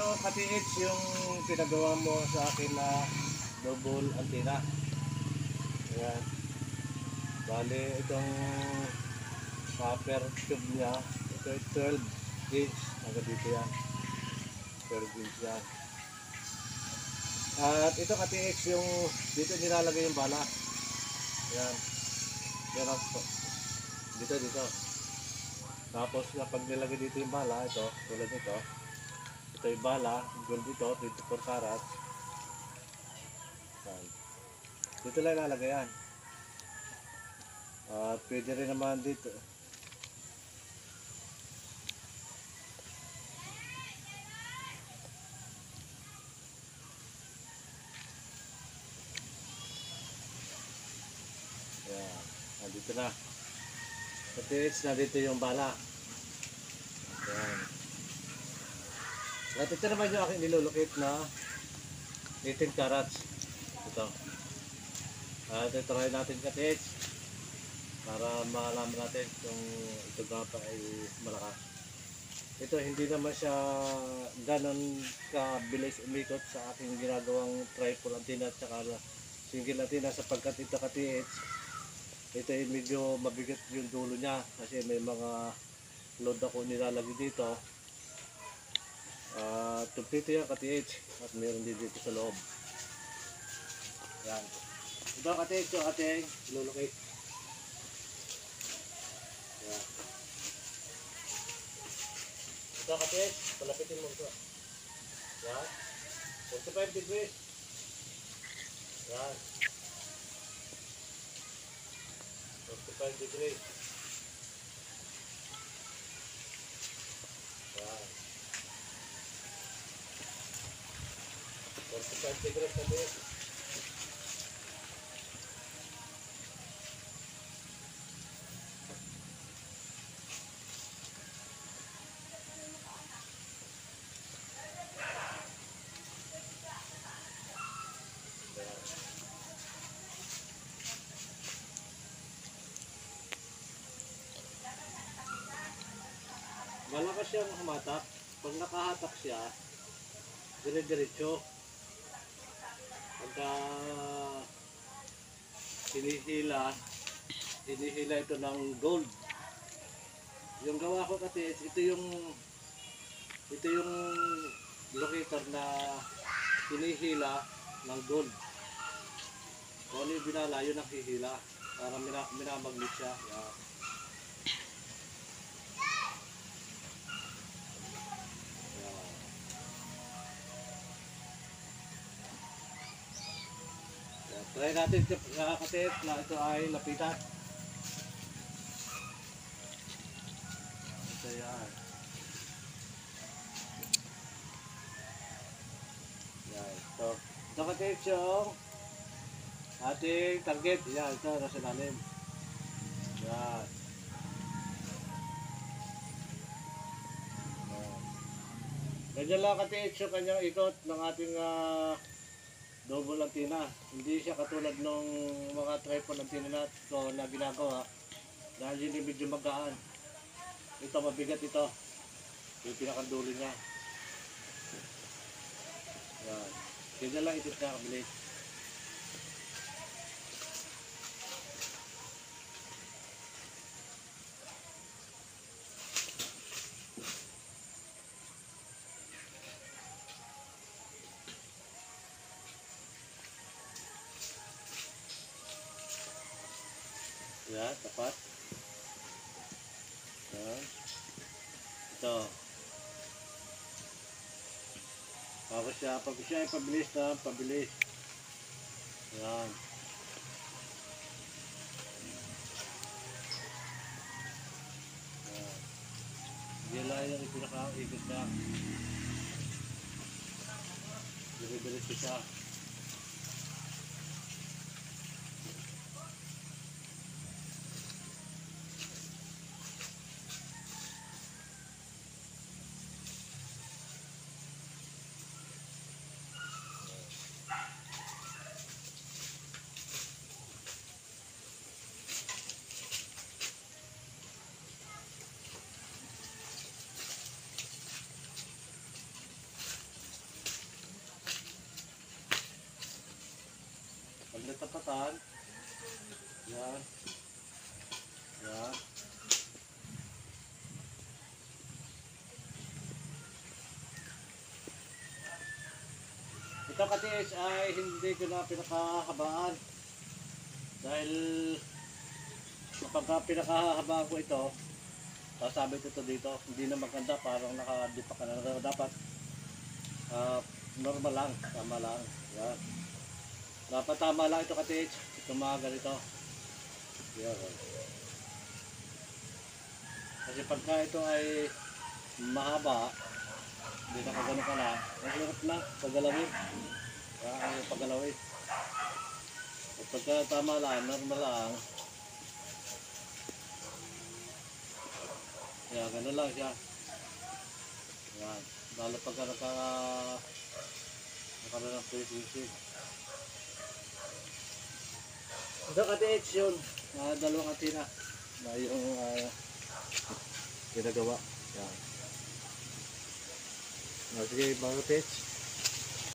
ito katiits yung pinagawa mo sa akin na double antenna. Ayan. Bali, itong copper tube niya, ito ay 12 gauge. Hanggang dito yan. 12 gauge yan. At ito katiits yung dito nilalagay yung bala. Ayan. Yan ako. Dito. Tapos kapag nilagay dito yung bala, ito, tulad nito. Ito yung bala, gold dito, 24 carats. Ayan. Dito lang ilalagay yan. At pwede rin naman dito. Ayan. Nandito na. Katiits na dito yung bala. Ayan. At ito naman yung aking nilulukit na 18 carats. Ito. At try natin katiits para malaman natin kung ito nga pa ay malakas. Ito hindi naman siya ganon kabilis umikot sa aking ginagawang triple antenna at saka single antenna, sapagkat ito katiits, ito ay medyo mabigat yung dulo niya kasi may mga load ako nilalagay dito. Tumpito yan katiits at meron din dito sa loob. Yan. Ito katiits yung ating ilulukit. Yan. Ito katiits, palapitin mo ito. Yan. 45 degrees. Yan. 45 degrees. Yan. 45 degrees katiits. Malakas siyang humatak. Pag nakahatak siya, dire-diretso. Pagka hinihila ito ng gold. Yung gawa ko kasi ito yung locator na hinihila ng gold. Kung ano yung binala, yun ang hihila para minamagnet siya. Yan. Try natin katiits na ito ay lapitan. Ito yan. Yan. Ito katiits yung ating target. Yan. Ito nasa lalim. Yan. Ganyan lang katiits yung kanyang ikot ng ating double antenna. Hindi siya katulad ng mga tripod antenna na ginagawa dahil yun medyo magaan. Ito mabigat ito. Yung pinakadulo niya. Yan. Ganyan lang ito siya kabilis. Yan, tapat. Yan. Ito. Tapos siya, pag siya ay pabilis na, pabilis. Yan. Yan. Yan lang yung ipinaka-ikot niya. Bilis siya. Pag natapatan, yan. Yan. Ito katiis ay hindi ko na pinakahabaan. Dahil kapag pinakahabaan ko ito, sasabi ko ito dito, hindi na maganda, parang nakadipa ka na. Dapat normal lang, tama lang. Yan. Dapat tama lang ito katiis. Ito mga ganito. Yan. Kasi pagka ito ay mahaba, hindi nakagano ka na, ang hirap na paggalawin. Ang paggalawin. At pagka tama lang, normal lang. Yan, gano'n lang siya. Yan. Lalo pagka nakaroon ng pre-sisig. Ito katiits yun. Dalawang katina na yung ginagawa. Yan. Sige mga katiits.